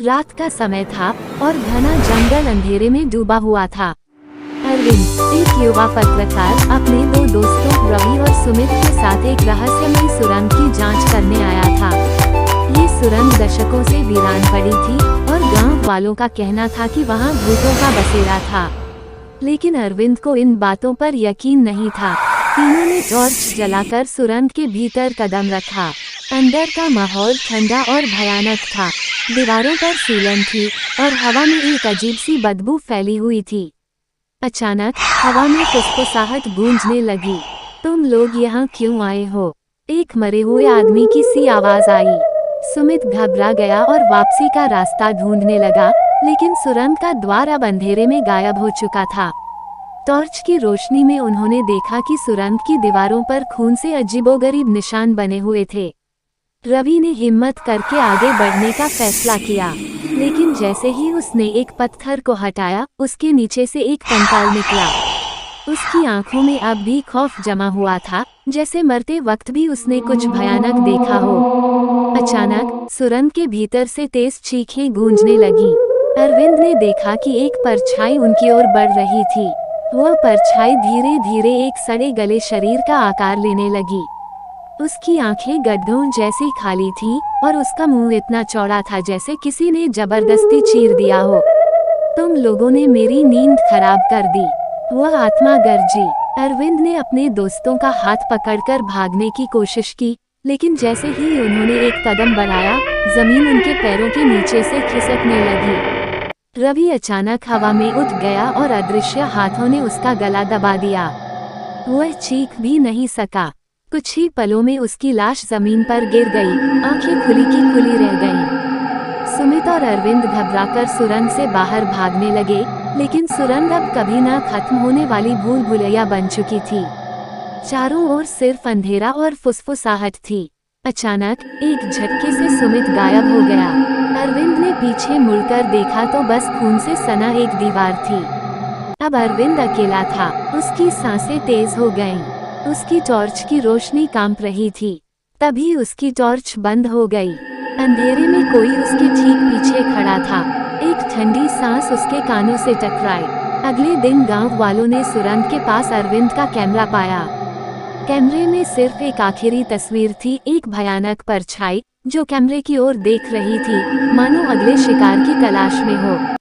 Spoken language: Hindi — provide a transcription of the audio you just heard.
रात का समय था और घना जंगल अंधेरे में डूबा हुआ था। अरविंद, एक युवा पत्रकार, अपने दो दोस्तों रवि और सुमित के साथ एक रहस्यमयी सुरंग की जांच करने आया था। ये सुरंग दशकों से वीरान पड़ी थी और गांव वालों का कहना था कि वहां भूतों का बसेरा था। लेकिन अरविंद को इन बातों पर यकीन नहीं था। तीनों ने टॉर्च जलाकर सुरंग के भीतर कदम रखा। अंदर का माहौल ठंडा और भयानक था। दीवारों पर सीलन थी और हवा में एक अजीब सी बदबू फैली हुई थी। अचानक हवा में फुसफुसाहट गूंजने लगी। तुम लोग यहाँ क्यों आए हो? एक मरे हुए आदमी की सी आवाज आई। सुमित घबरा गया और वापसी का रास्ता ढूंढने लगा, लेकिन सुरंग का द्वार अब अंधेरे में गायब हो चुका था। टॉर्च की रोशनी में उन्होंने देखा कि सुरंग की दीवारों पर खून से अजीबोगरीब निशान बने हुए थे। रवि ने हिम्मत करके आगे बढ़ने का फैसला किया, लेकिन जैसे ही उसने एक पत्थर को हटाया, उसके नीचे से एक कंकाल निकला। उसकी आंखों में अब भी खौफ जमा हुआ था, जैसे मरते वक्त भी उसने कुछ भयानक देखा हो। अचानक सुरंग के भीतर से तेज चीखें गूंजने लगीं। अरविंद ने देखा कि एक परछाई उनकी ओर बढ़ रही थी। वह परछाई धीरे धीरे एक सड़े गले शरीर का आकार लेने लगी। उसकी आंखें गड्ढों जैसी खाली थीं और उसका मुंह इतना चौड़ा था जैसे किसी ने जबरदस्ती चीर दिया हो। तुम लोगों ने मेरी नींद खराब कर दी, वह आत्मा गरजी। अरविंद ने अपने दोस्तों का हाथ पकड़कर भागने की कोशिश की, लेकिन जैसे ही उन्होंने एक कदम बढ़ाया, जमीन उनके पैरों के नीचे से खिसकने लगी। रवि अचानक हवा में उठ गया और अदृश्य हाथों ने उसका गला दबा दिया। वह चीख भी नहीं सका। कुछ ही पलों में उसकी लाश जमीन पर गिर गई, आंखें खुली की खुली रह गईं। सुमित और अरविंद घबराकर सुरंग से बाहर भागने लगे, लेकिन सुरंग अब कभी ना खत्म होने वाली भूल भुलैया बन चुकी थी। चारों ओर सिर्फ अंधेरा और फुसफुसाहट थी। अचानक एक झटके से सुमित गायब हो गया। अरविंद ने पीछे मुड़कर देखा तो बस खून से सना एक दीवार थी। अब अरविंद अकेला था। उसकी सांसें तेज हो गईं। उसकी टॉर्च की रोशनी कांप रही थी। तभी उसकी टॉर्च बंद हो गई। अंधेरे में कोई उसके ठीक पीछे खड़ा था। एक ठंडी सांस उसके कानों से टकराई। अगले दिन गांव वालों ने सुरंग के पास अरविंद का कैमरा पाया। कैमरे में सिर्फ एक आखिरी तस्वीर थी, एक भयानक परछाई जो कैमरे की ओर देख रही थी, मानो अगले शिकार की तलाश में हो।